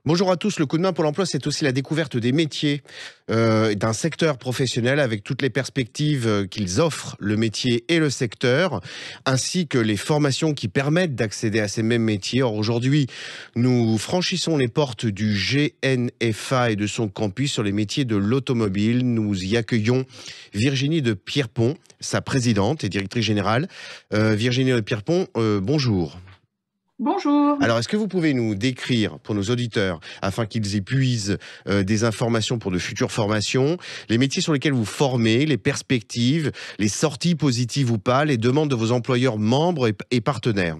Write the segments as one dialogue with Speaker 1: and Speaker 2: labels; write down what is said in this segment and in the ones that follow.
Speaker 1: Bonjour à tous. Le coup de main pour l'emploi, c'est aussi la découverte des métiers, d'un secteur professionnel avec toutes les perspectives qu'ils offrent, le métier et le secteur, ainsi que les formations qui permettent d'accéder à ces mêmes métiers. Or, aujourd'hui, nous franchissons les portes du GNFA et de son campus sur les métiers de l'automobile. Nous y accueillons Virginie de Pierrepont, sa présidente et directrice générale. Virginie de Pierrepont, bonjour.
Speaker 2: Bonjour.
Speaker 1: Alors, est-ce que vous pouvez nous décrire pour nos auditeurs, afin qu'ils épuisent des informations pour de futures formations, les métiers sur lesquels vous formez, les perspectives, les sorties positives ou pas, les demandes de vos employeurs membres et partenaires?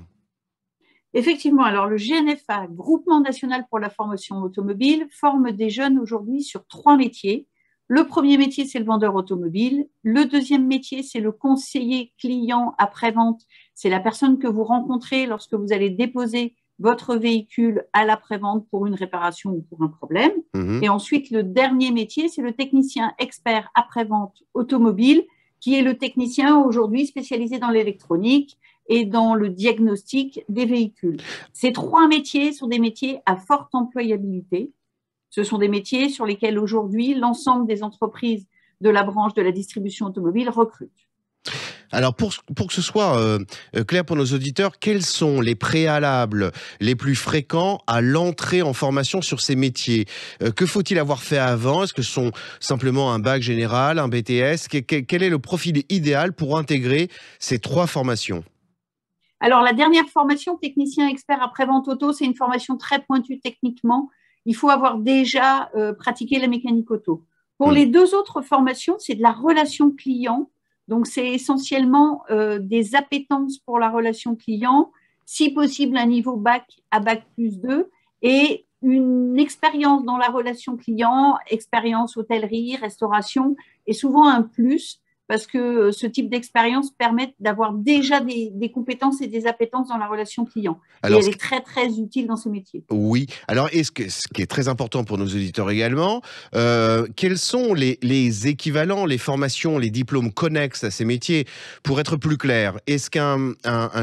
Speaker 2: Effectivement, alors le GNFA, Groupement national pour la formation automobile, forme des jeunes aujourd'hui sur 3 métiers. Le premier métier, c'est le vendeur automobile. Le deuxième métier, c'est le conseiller client après-vente. C'est la personne que vous rencontrez lorsque vous allez déposer votre véhicule à l'après-vente pour une réparation ou pour un problème.
Speaker 1: Mhm.
Speaker 2: Et ensuite, le dernier métier, c'est le technicien expert après-vente automobile, qui est le technicien aujourd'hui spécialisé dans l'électronique et dans le diagnostic des véhicules. Ces 3 métiers sont des métiers à forte employabilité. Ce sont des métiers sur lesquels aujourd'hui l'ensemble des entreprises de la branche de la distribution automobile recrutent.
Speaker 1: Alors, pour que ce soit clair pour nos auditeurs, quels sont les préalables les plus fréquents à l'entrée en formation sur ces métiers? Que faut-il avoir fait avant? Est-ce que ce sont simplement un bac général, un BTS? Quel est le profil idéal pour intégrer ces 3 formations?
Speaker 2: Alors, la dernière formation, technicien expert après-vente auto, c'est une formation très pointue techniquement. Il faut avoir déjà pratiqué la mécanique auto. Pour
Speaker 1: Hmm.
Speaker 2: les 2 autres formations, c'est de la relation client. Donc, c'est essentiellement des appétences pour la relation client, si possible un niveau bac à bac plus 2 et une expérience dans la relation client, expérience hôtellerie, restauration, est souvent un plus parce que ce type d'expérience permet d'avoir déjà des compétences et des appétences dans la relation client. Et
Speaker 1: Alors,
Speaker 2: elle est très, très utile dans ces métiers.
Speaker 1: oui. Alors, ce qui est très important pour nos auditeurs également, quels sont les équivalents, les formations, les diplômes connexes à ces métiers? Pour être plus clair, est-ce qu'un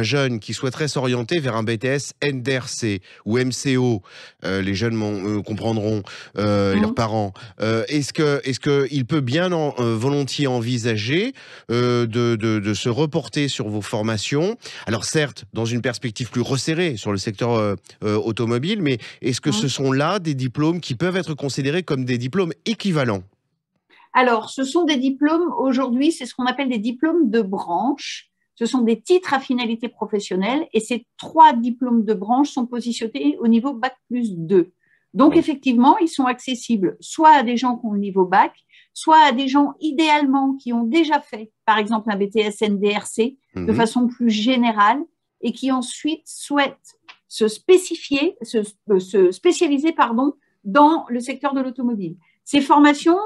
Speaker 1: jeune qui souhaiterait s'orienter vers un BTS NDRC ou MCO, les jeunes comprendront, et leurs
Speaker 2: Mmh.
Speaker 1: parents, est-ce qu'il peut bien volontiers envisager de se reporter sur vos formations? Alors certes, dans une perspective plus resserrée sur le secteur automobile, mais est-ce que ce
Speaker 2: Mmh.
Speaker 1: sont là des diplômes qui peuvent être considérés comme des diplômes équivalents?
Speaker 2: Alors, ce sont des diplômes, aujourd'hui, c'est ce qu'on appelle des diplômes de branche. Ce sont des titres à finalité professionnelle et ces 3 diplômes de branche sont positionnés au niveau bac plus 2. Donc,
Speaker 1: Bon.
Speaker 2: effectivement, ils sont accessibles soit à des gens qui ont le niveau bac, soit à des gens idéalement qui ont déjà fait, par exemple, un BTS NDRC de
Speaker 1: Mhm.
Speaker 2: façon plus générale et qui ensuite souhaitent se spécialiser, pardon, dans le secteur de l'automobile. Ces formations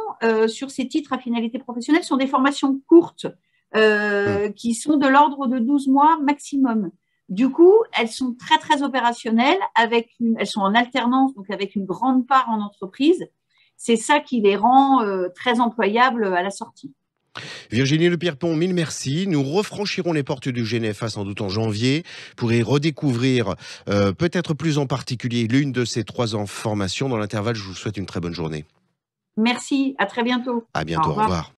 Speaker 2: sur ces titres à finalité professionnelle sont des formations courtes
Speaker 1: Mm.
Speaker 2: qui sont de l'ordre de 12 mois maximum. Du coup, elles sont très, très opérationnelles, elles sont en alternance, donc avec une grande part en entreprise. C'est ça qui les rend très employables à la sortie.
Speaker 1: Virginie Le Pierrepont, mille merci. Nous refranchirons les portes du GNFA sans doute en janvier pour y redécouvrir peut-être plus en particulier l'une de ces 3 formations. Dans l'intervalle, je vous souhaite une très bonne journée.
Speaker 2: Merci, à très bientôt.
Speaker 1: À
Speaker 2: Au
Speaker 1: bientôt, au
Speaker 2: revoir.
Speaker 1: revoir.